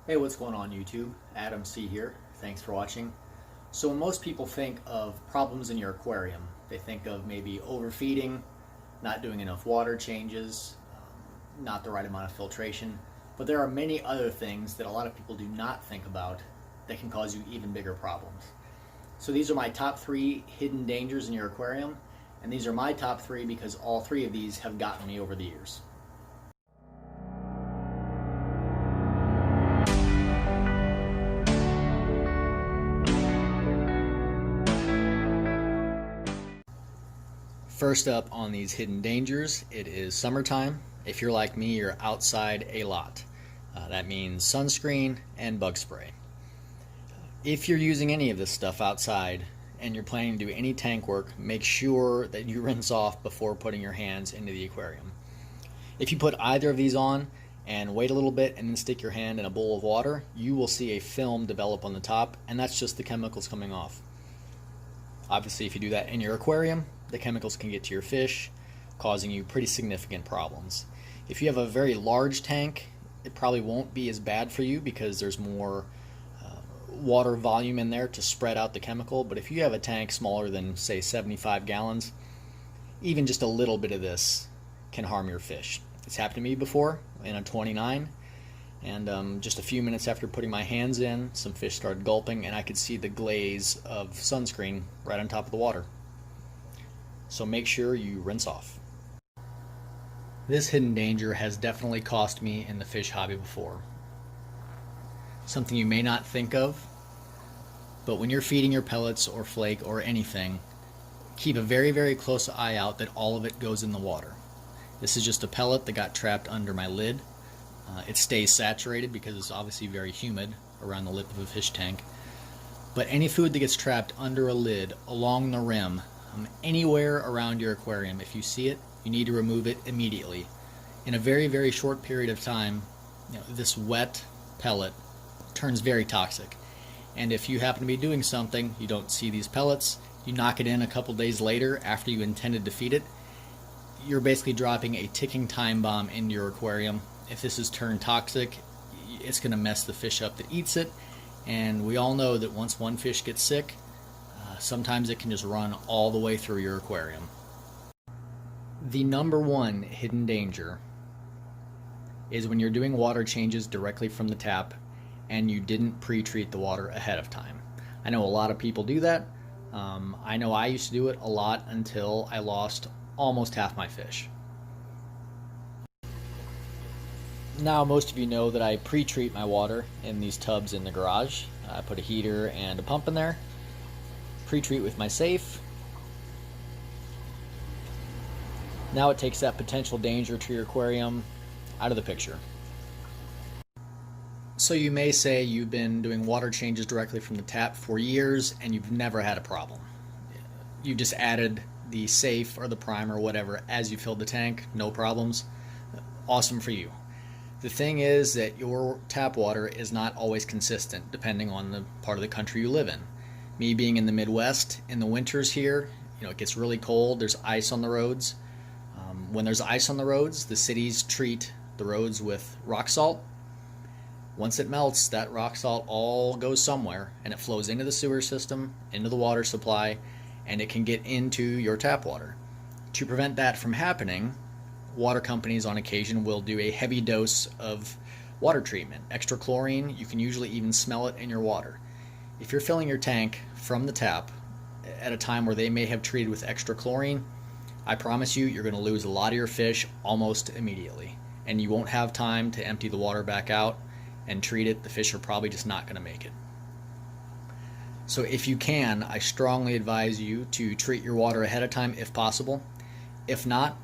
Hey, what's going on YouTube? Adam C here. Thanks for watching. So when most people think of problems in your aquarium, they think of maybe overfeeding, not doing enough water changes, not the right amount of filtration. But there are many other things that a lot of people do not think about that can cause you even bigger problems. So these are my top 3 hidden dangers in your aquarium, and these are my top 3 because all 3 of these have gotten me over the years. First up on these hidden dangers, it is summertime. If you're like me, you're outside a lot. That means sunscreen and bug spray. If you're using any of this stuff outside and you're planning to do any tank work, make sure that you rinse off before putting your hands into the aquarium. If you put either of these on and wait a little bit and then stick your hand in a bowl of water, you will see a film develop on the top, and that's just the chemicals coming off. Obviously, if you do that in your aquarium, the chemicals can get to your fish, causing you pretty significant problems. If you have a very large tank, it probably won't be as bad for you because there's more water volume in there to spread out the chemical. But if you have a tank smaller than, say, 75 gallons, even just a little bit of this can harm your fish. It's happened to me before in a 29, and just a few minutes after putting my hands in, some fish started gulping, and I could see the glaze of sunscreen right on top of the water. So make sure you rinse off. This hidden danger has definitely cost me in the fish hobby before. Something you may not think of, but when you're feeding your pellets or flake or anything, keep a very, very close eye out that all of it goes in the water. This is just a pellet that got trapped under my lid. It stays saturated because it's obviously very humid around the lip of a fish tank. But any food that gets trapped under a lid, along the rim, anywhere around your aquarium, if you see it, you need to remove it immediately. In a very, very short period of time, this wet pellet turns very toxic. And if you happen to be doing something, you don't see these pellets, you knock it in a couple days later after you intended to feed it, you're basically dropping a ticking time bomb into your aquarium. If this is turned toxic, it's going to mess the fish up that eats it. And we all know that once one fish gets sick, sometimes it can just run all the way through your aquarium. The number one hidden danger is when you're doing water changes directly from the tap and you didn't pre-treat the water ahead of time. I know a lot of people do that. I know I used to do it a lot until I lost almost half my fish. Now most of you know that I pre-treat my water in these tubs in the garage. I put a heater and a pump in there, pre-treat with my safe. Now it takes that potential danger to your aquarium out of the picture. So you may say you've been doing water changes directly from the tap for years and you've never had a problem. You just added the safe or the primer or whatever as you filled the tank, no problems. Awesome for you. The thing is that your tap water is not always consistent depending on the part of the country you live in. Me being in the Midwest, in the winters here, it gets really cold, there's ice on the roads. When there's ice on the roads, the cities treat the roads with rock salt. Once it melts, that rock salt all goes somewhere and it flows into the sewer system, into the water supply, and it can get into your tap water. To prevent that from happening, water companies on occasion will do a heavy dose of water treatment. Extra chlorine, you can usually even smell it in your water. If you're filling your tank from the tap at a time where they may have treated with extra chlorine, I promise you, you're going to lose a lot of your fish almost immediately. And you won't have time to empty the water back out and treat it. The fish are probably just not going to make it. So if you can, I strongly advise you to treat your water ahead of time if possible. If not,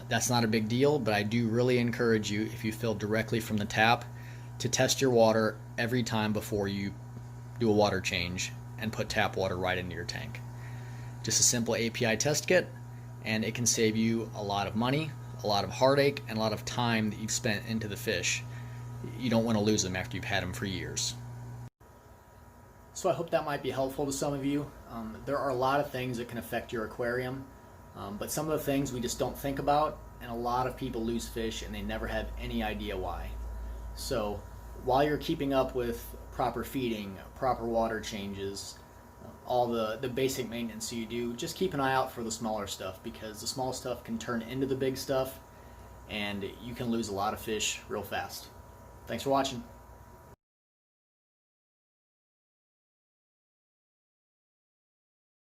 that's not a big deal, but I do really encourage you, if you fill directly from the tap, to test your water every time before you do a water change and put tap water right into your tank. Just a simple API test kit, and it can save you a lot of money, a lot of heartache, and a lot of time that you've spent into the fish. You don't want to lose them after you've had them for years. So I hope that might be helpful to some of you. There are a lot of things that can affect your aquarium, but some of the things we just don't think about, and a lot of people lose fish and they never have any idea why. So while you're keeping up with proper feeding, proper water changes, all the basic maintenance you do, just keep an eye out for the smaller stuff, because the small stuff can turn into the big stuff and you can lose a lot of fish real fast. Thanks for watching.